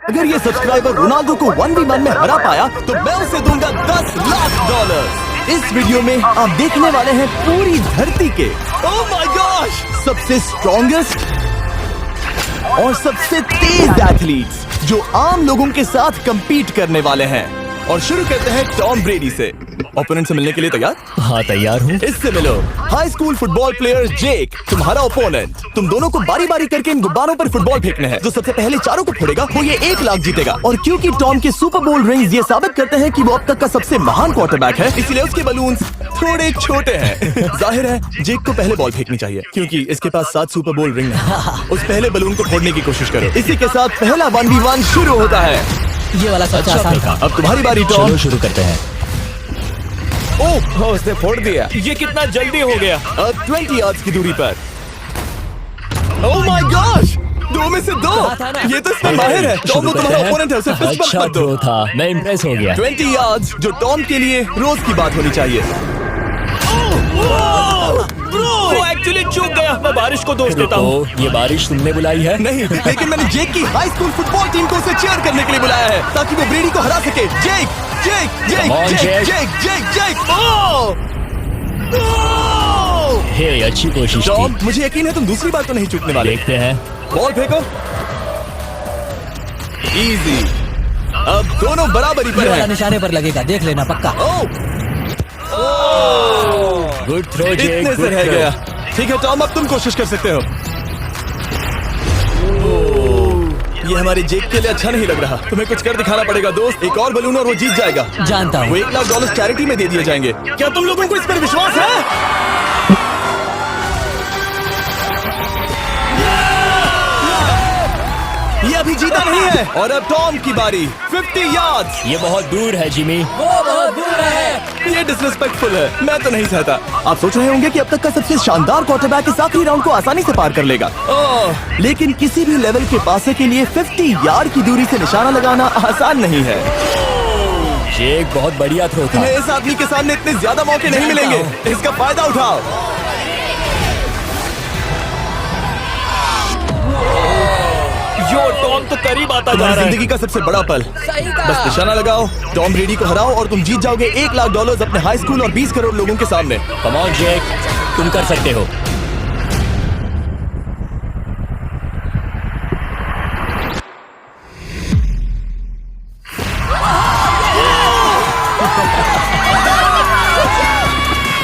अगर ये subscriber Ronaldo को 1v1 में हरा पाया तो मैं उसे दूंगा $10 लाख। इस वीडियो में आप देखने वाले हैं पूरी धरती के ओह माय गॉश सबसे स्ट्रॉन्गेस्ट और सबसे तेज एथलीट्स जो आम लोगों के साथ compete करने वाले हैं। और शुरू करते हैं टॉम ब्रेडी से। ओपोनेंट से मिलने के लिए तैयार? हाँ तैयार हूँ। इससे मिलो। हाई स्कूल फुटबॉल प्लेयर जेक तुम्हारा ओपोनेंट। तुम दोनों को बारी बारी करके इन गुब्बारों पर फुटबॉल फेंकने हैं। जो सबसे पहले चारों को फोड़ेगा वो ये 1 लाख जीतेगा। और क्योंकि टॉम के सुपर बोल रिंग्स ये साबित करते हैं कि वो अब तक का सबसे महान क्वार्टरबैक है, इसलिए उसके बलून्स थोड़े छोटे हैं। जाहिर है जेक को पहले बॉल फेंकनी चाहिए क्योंकि इसके पास 7 सुपर बोल रिंग है। उस पहले बलून को फोड़ने की कोशिश करो। इसी के साथ पहला 1v1 शुरू होता है। ये वाला सबसे आसान था। अब तुम्हारी बारी टॉम। चलो शुरू करते हैं। ओह उसने फोड़ दिया। ये कितना जल्दी हो गया। अब 20 यार्ड्स की दूरी पर। ओह माय गॉश 2 में से 2। ये तो इसमें माहिर है। टॉम वो तुम्हारा ओपोनेंट है, उसे फिस्ट बम्प अच्छा मत दो। थ्रो था, मैं इम्प्रेस हो गया। 20 यार्ड्स जो टॉम के लिए रोज की बात होनी चाहिए। वो एक्चुअली चूक गया। मैं बारिश को दोष देता हूँ। ये बारिश तुमने बुलाई है? नहीं, लेकिन मैंने जेक की हाई स्कूल फुटबॉल टीम को उसे चीयर करने के लिए बुलाया है ताकि वो ब्रेडी को हरा सके। जेक जेक जेक Come on, जेक Jake. जेक जेक जेक ओह हे अच्छी कोशिश टॉम थी। मुझे यकीन है तुम दूसरी बार तो नहीं चूकने वाले। देखते हैं। बॉल फेंको। इजी। अब दोनों बराबरी ये पर वाला हैं। निशाने पर लगेगा, देख लेना पक्का। गुड थ्रो जेक, इतने से गुड रह थ्रो। गया। ठीक है टॉम अब तुम कोशिश कर सकते हो। ये हमारे जेक के लिए अच्छा नहीं लग रहा। तुम्हें कुछ कर दिखाना पड़ेगा दोस्त। एक और बलून और वो जीत जाएगा। जानता वो हूँ। $1 लाख चैरिटी में दे दिए जाएंगे। क्या तुम लोगों को इस पर विश्वास है? ये अभी जीता नहीं है। और अब टॉम की बारी। 50 यार्ड्स। ये बहुत दूर है जिमी। वो बहुत दूर है। ये डिसरिस्पेक्टफुल है। मैं तो नहीं सहता। आप सोच रहे होंगे कि अब तक का सबसे शानदार क्वार्टरबैक इस आखिरी राउंड को आसानी से पार कर लेगा। लेकिन किसी भी लेवल के पासे के लिए 50 यार्ड की दूरी से निशाना लगाना आसान नहीं है। जेक बहुत बढ़िया थ्रो था। तुम्हें इस आदमी के सामने इतने ज्यादा मौके नहीं मिलेंगे। इसका फायदा उठाओ। यो टॉम तो करीब आता जा तुम्हारी रहा है। जिंदगी का सबसे बड़ा पल। सही बस कहा। निशाना लगाओ, टॉम ब्रेडी को हराओ और तुम जीत जाओगे $1 लाख अपने हाई स्कूल और 20 करोड़ लोगों के सामने। कम ऑन जेक, तुम कर सकते हो।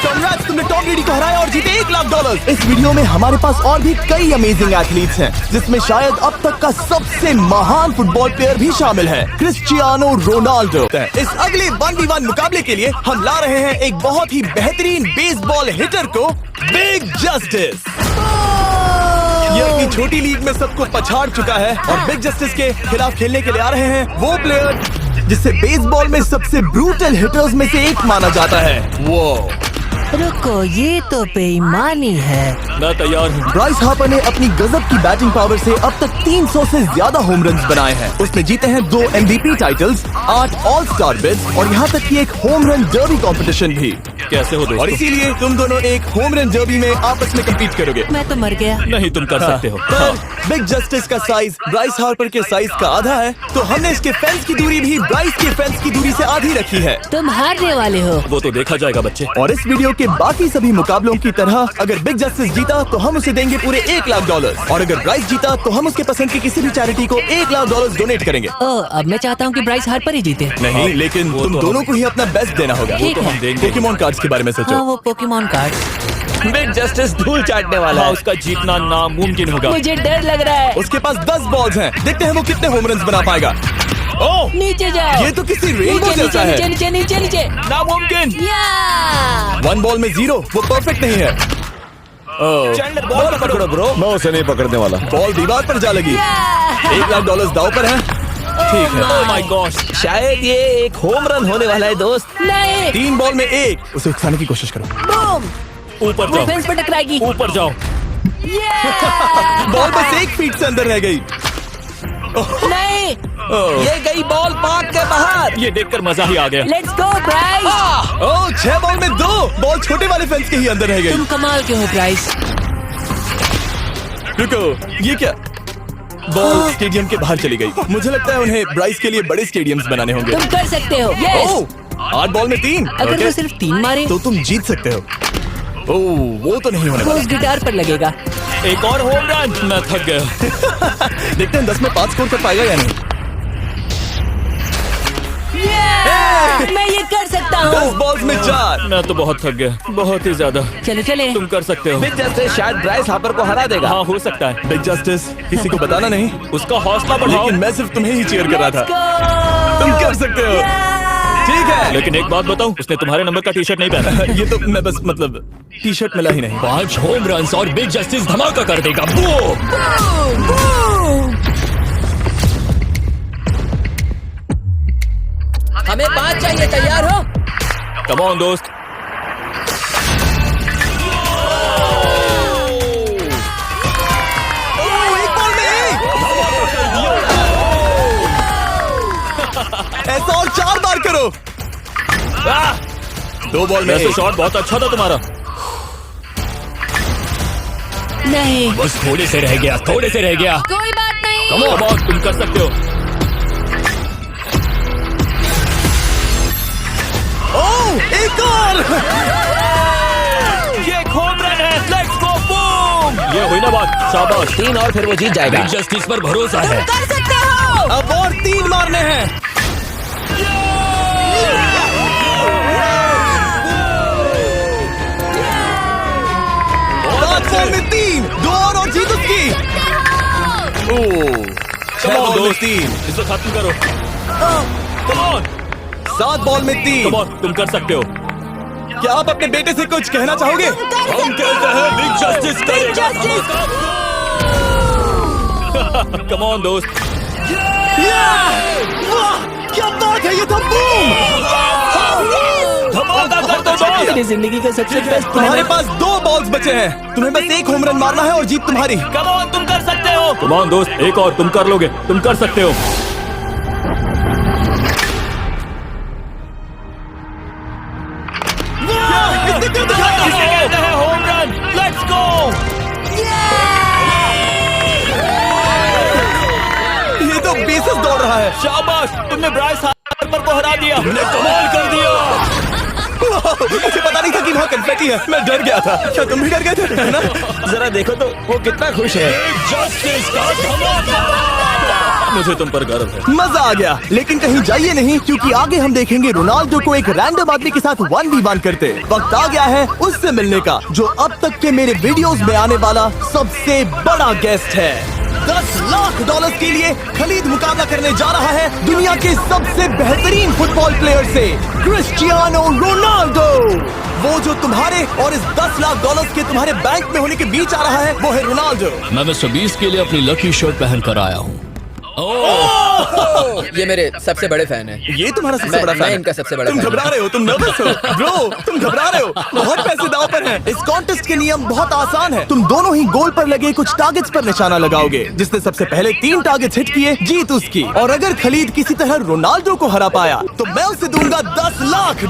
Congrats, तुमने टॉम ब्रेडी को हराया और जीते $1 लाख। इस वीडियो में हमारे पास और भी कई अमेजिंग एथलीट्स हैं, जिसमें शायद अब तक का सबसे महान फुटबॉल प्लेयर भी शामिल है, क्रिस्टियानो रोनाल्डो। इस अगले 1v1 मुकाबले के लिए हम ला रहे हैं एक बहुत ही बेहतरीन बेसबॉल हिटर को, बिग जस्टिस। ये अपनी छोटी लीग में सबको पछाड़ चुका है और बिग जस्टिस के खिलाफ खेलने के लिए आ रहे हैं वो प्लेयर जिसे बेसबॉल में सबसे ब्रूटल हिटर्स में से एक माना जाता है। वो रुको, ये तो बेईमानी है। मैं तैयार हूँ। ब्राइस हार्पर ने अपनी गजब की बैटिंग पावर से अब तक 300 से ज्यादा होम रन्स बनाए हैं। उसने जीते हैं 2 MVP titles, 8 all star bids और यहाँ तक कि एक होम रन डर्बी कंपटीशन भी। कैसे हो और दोस्तों? इसीलिए तुम दोनों एक होम रन डर्बी में आपस में कम्पीट करोगे। मैं तो मर गया। नहीं, तुम कर सकते हो। पर बिग जस्टिस का साइज ब्राइस हार्पर के साइज का आधा है, तो हमने इसके फेंस की दूरी भी ब्राइस के फेंस की दूरी से आधी रखी है। तुम हारने वाले हो। वो तो देखा जाएगा बच्चे। और इस वीडियो के बाकी सभी मुकाबलों की तरह अगर बिग जस्टिस जीता तो हम उसे देंगे पूरे $1 लाख और अगर ब्राइस जीता तो हम उसके पसंद की किसी भी चैरिटी को $1 लाख डोनेट करेंगे। ओह, अब मैं चाहता हूँ कि ब्राइस हार्पर ही जीते। नहीं, लेकिन वो तुम तो दोनों को ही अपना बेस्ट देना होगा। ठीक तो हम है। देंगे। पोकेमॉन कार्ड्स के बारे में हाँ, सोचो। वो पोकेमॉन कार्ड। बिग जस्टिस धूल चाटने वाला है। उसका जीतना नामुमकिन होगा। मुझे डर लग रहा है। उसके पास 10 बॉल्स हैं। देखते हैं वो कितने होम रन्स बना पाएगा। ओह, नीचे जाओ। ये तो किसी रेनबो नीचे जैसा नीचे है। नीचे नीचे नीचे। नामुमकिन। या 1 बॉल में 0, वो परफेक्ट नहीं है। चैंडलर बॉल पकड़ो ब्रो। मैं उसे नहीं पकड़ने वाला। बॉल दीवार पर जा लगी। $1 लाख दाव पर है। ठीक है। ओह माय गॉश, शायद ये एक होम रन होने वाला है दोस्त। नहीं। 3 बॉल में 1। उसे उकसाने की कोशिश करो। बूम। ऊपर वो जाओ, फेंस पर टकराएगी। ऊपर जाओ। बॉल बस 1 फीट से अंदर रह गई। नहीं। ये गई बॉल पार्क के बाहर। ये देखकर मजा ही आ गया। Let's go Bryce. Oh, 6 ball में 2। बॉल छोटे वाले फेंस के ही अंदर रह गई। तुम कमाल के हो ब्राइस। रुको, ये क्या? बॉल स्टेडियम के बाहर चली गई। मुझे लगता है उन्हें ब्राइस के लिए बड़े स्टेडियम्स बनाने होंगे। तुम कर सकते हो। यस। ओह, 8 बॉल में 3। अगर ओके, वो सिर्फ 3 मारे तो तुम जीत सकते हो। ओह, वो तो नहीं होने वो वाला। उस गिटार पर लगेगा। एक और होम रन। मैं थक गया। देखते हैं 10 में 5 स्कोर कर पाएगा या नहीं। मैं ये कर सकता 10 हूँ। बॉल्स में 4। मैं तो बहुत थक गया, बहुत ही ज्यादा। चले चले। तुम कर सकते हो। बिग जस्टिस शायद ब्राइस हार्पर को हरा देगा। हाँ, हो सकता है। बिग जस्टिस किसी को बताना नहीं, उसका हौसला बढ़ाओ। लेकिन मैं सिर्फ तुम्हें ही चीयर कर रहा था। Go! तुम कर सकते हो। ठीक है। लेकिन एक बात बताऊं, उसने तुम्हारे नंबर का टी शर्ट नहीं पहना। ये तो मैं बस मतलब टी शर्ट मिला ही नहीं। 5 होम रन और बिग जस्टिस धमाका कर देगा। बूम! हमें 5 चाहिए। तैयार हो? कम ऑन दोस्त। एक बॉल में एक। ऐसा और 4 बार करो। 2 बॉल में वैसे 1। शॉट बहुत अच्छा था तुम्हारा। नहीं। बस थोड़े से रह गया, थोड़े से रह गया। कोई बात नहीं। कम ऑन, तुम कर सकते हो। ओह, एक और। ये एक होम रन है। Let's go, boom! ये हुई ना बात। शाबाश। 3 और फिर वो जीत जाएगा। बिग जस्टिस पर भरोसा है। कर सकते हो। अब और 3 मारने हैं। 7 बॉल में 3। 2 और जीत उसकी। ओह, 6 बॉल में 3। इसे खत्म करो। कम ऑन, 7 बॉल में 3। कम ऑन, तुम कर सकते हो। क्या आप अपने बेटे से कुछ कहना चाहोगे? हम कहते हैं बिग जस्टिस करेगा धमाका। कम ऑन दोस्त। वाह, क्या बात है, ये तो बूम। धमाका कर दो दोस्त। मेरी जिंदगी का सबसे बेस्ट तुम्हारे पास 2 बॉल्स बचे हैं। तुम्हें बस 1 होम रन मारना है और जीत तुम्हारी। कम ऑन, तुम कर सकते हो। कम ऑन दोस्त, एक और, तुम कर लोगे। तुम कर सकते हो। इसने कर दिखाया। इसे कहते हैं होम रन। Let's go. ये तो बेसिस दौड़ रहा है। शाबाश, तुमने ब्राइस हार्पर को हरा दिया। तुमने कमाल कर दिया। मुझे पता नहीं था कि वहाँ कन्फेटी है। मैं डर गया था। क्या तुम भी डर गए थे? है ना? जरा देखो तो वो कितना खुश है। जस्टिस का धमाका। मुझे तुम पर गर्व है। मजा आ गया। लेकिन कहीं जाइए नहीं, क्योंकि आगे हम देखेंगे रोनाल्डो को एक रैंडम आदमी के साथ 1v1 करते। वक्त आ गया है उससे मिलने का, जो अब तक के मेरे वीडियोस में आने वाला सबसे बड़ा गेस्ट है। $10 लाख के लिए खलीद मुकाबला करने जा रहा है दुनिया के सबसे बेहतरीन फुटबॉल प्लेयर से, क्रिस्टियानो रोनाल्डो। वो जो तुम्हारे और इस $10 लाख के तुम्हारे बैंक में होने के बीच आ रहा है, वो है रोनाल्डो। मैं मिस्टर बीस के लिए अपनी लकी शर्ट पहन कर आया हूँ। ये मेरे सबसे बड़े फैन है। ये तुम्हारा सबसे मैं- बड़ा मैं फैन है। इनका सबसे बड़ा तुम फैन घबरा रहे हो, तुम नर्वस हो ब्रो, तुम घबरा रहे हो। बहुत पैसे दांव पर हैं। इस कॉन्टेस्ट के नियम बहुत आसान है। तुम दोनों ही गोल पर लगे कुछ टारगेट्स पर निशाना लगाओगे। जिसने सबसे पहले 3 टारगेट्स हिट किए, जीत उसकी। और अगर खलीद किसी तरह रोनाल्डो को हरा पाया तो मैं उसे दूंगा $10 लाख।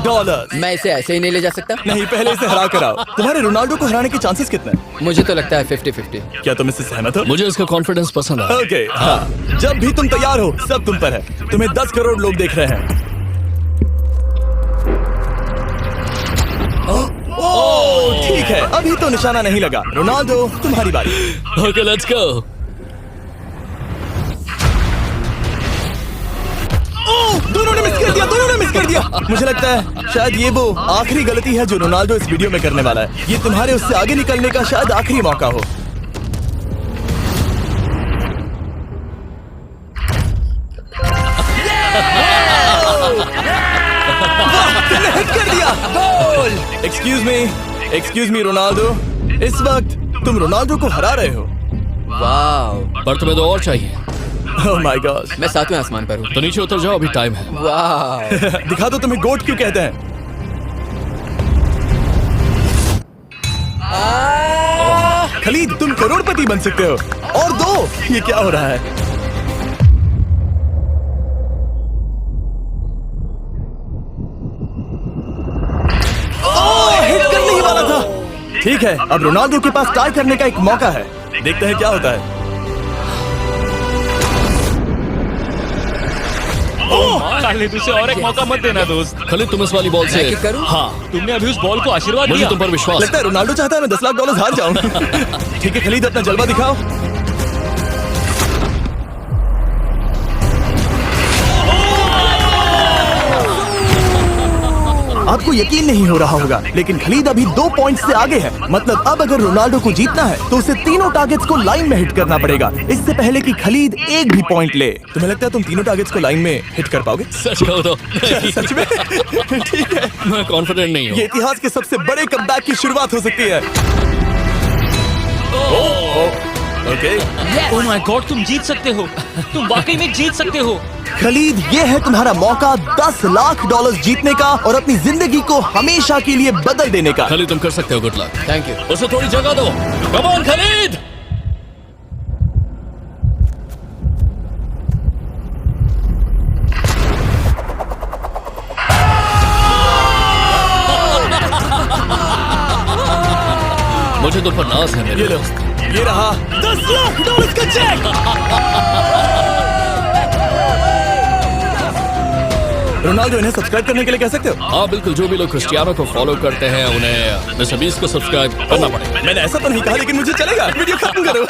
मैं इसे ऐसे ही नहीं ले जा सकता। नहीं, पहले इसे हरा कर आओ। तुम्हारे रोनाल्डो को हराने के चांसेस कितने हैं? मुझे तो लगता है 50-50। क्या तुम इससे सहमत हो? मुझे इसका कॉन्फिडेंस पसंद आया। ओके, हाँ। जब भी तुम तैयार हो, सब तुम पर है। तुम्हें 10 करोड़ लोग देख रहे हैं। ओह, ठीक है, अभी तो निशाना नहीं लगा। रोनाल्डो, तुम्हारी बारी। Okay, let's go. ओह, दोनों ने मिस कर दिया, दोनों ने मिस कर दिया। मुझे लगता है शायद ये वो आखिरी गलती है जो रोनाल्डो इस वीडियो में करने वाला है। ये तुम्हारे उससे आगे निकलने का शायद आखिरी मौका हो। तुमने हिट कर दिया। गोल। एक्सक्यूज मी रोनाल्डो, इस वक्त तुम रोनाल्डो को हरा रहे हो। वाह, पर तुम्हें तो और चाहिए। Oh my God. मैं 7वें आसमान पर हूँ। तो नीचे उतर जाओ, अभी टाइम है। वाह, दिखा दो तुम्हें गोट क्यों कहते हैं। खलीद, तुम करोड़पति बन सकते हो। और 2, ये क्या हो रहा है? हिट करने ही वाला था। ठीक है, अब रोनाल्डो के पास टाई करने का एक मौका है। देखते हैं क्या होता है। खालिद उसे और एक मौका मत देना दोस्त। खलीद तुम इस वाली बॉल मैं से किक करूं? हाँ, तुमने अभी उस बॉल को आशीर्वाद मुझे दिया। तुम पर विश्वास लगता है रोनाल्डो चाहता है मैं 10 लाख डॉलर हार जाऊं। ठीक है खलीद, अपना जलवा दिखाओ। आपको यकीन नहीं हो रहा होगा, लेकिन खलीद अभी 2 पॉइंट से आगे है। मतलब अब अगर रोनाल्डो को जीतना है तो उसे तीनों टारगेट्स को लाइन में हिट करना पड़ेगा, इससे पहले कि खलीद एक भी पॉइंट ले। तुम्हें लगता है तुम तीनों टारगेट्स को लाइन में हिट कर पाओगे? सच कहो तो सच में? ठीक है, मैं कॉन्फिडेंट नहीं ये हूँ। इतिहास के सबसे बड़े कमबैक की शुरुआत हो सकती है। ओके ओह माय गॉड, तुम जीत सकते हो, तुम वाकई में जीत सकते हो। खलीद, ये है तुम्हारा मौका 10 लाख डॉलर जीतने का और अपनी जिंदगी को हमेशा के लिए बदल देने का। खलीद तुम कर सकते हो, गुड लक। Thank you. उसे थोड़ी जगह दो, कम ऑन खलीद। मुझे तुम पर नाज है मेरे ये लो, दोस्त। ये रहा 10 लाख डॉलर का चेक। रोनाल्डो, इन्हें सब्सक्राइब करने के लिए कह सकते हो? हाँ बिल्कुल, जो भी लोग क्रिस्टियानो को फॉलो करते हैं उन्हें मिस्टर बीस्ट को सब्सक्राइब करना पड़ेगा। मैंने ऐसा तो नहीं कहा, लेकिन मुझे चलेगा। वीडियो खत्म करो।